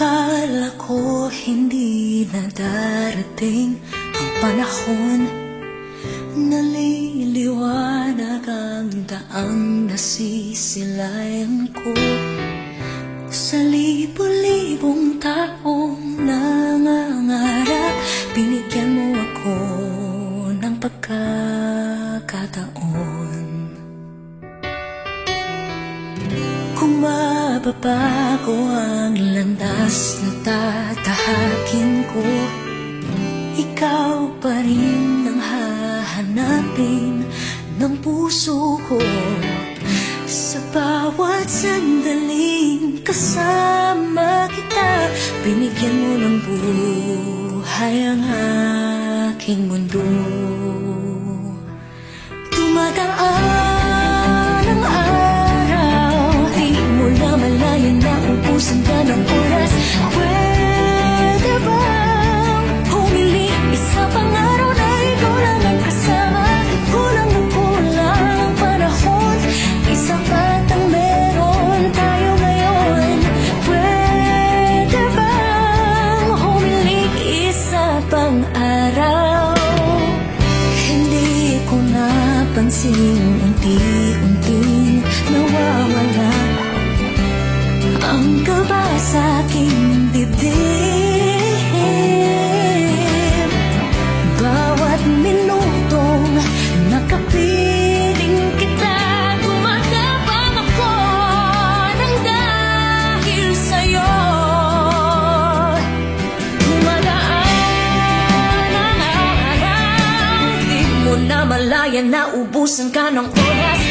Akala ko hindi na darating ang panahon, naliliwanag ang daang nasisilayan ko. Sa libo-libong taong nangangarap, binigyan mo ako ng pagkakataon. Kung mababago ang landas na tatahakin ko, ikaw pa rin ang hahanapin ng puso ko. Sa bawat sandaling kasama kita, binigyan mo ng buhay ang aking mundo. Dumadaan ang araw, di mo na malayan na ubusan ka ng oras. Pwede bang humiling isa pang araw na ikaw lang ang kasama? Kulang na kulang ang panahon, isa pat ang meron tayo ngayon. Pwede bang humiling isa pang araw? Hindi ko napansin, unti-unting nawawala ang kaba sa aking dibdib. Bawat minutong nakapiling kita, gumatapang ako ng dahil sa'yo. Dumadaan ang araw, di mo na malayan na ubusan ka ng oras.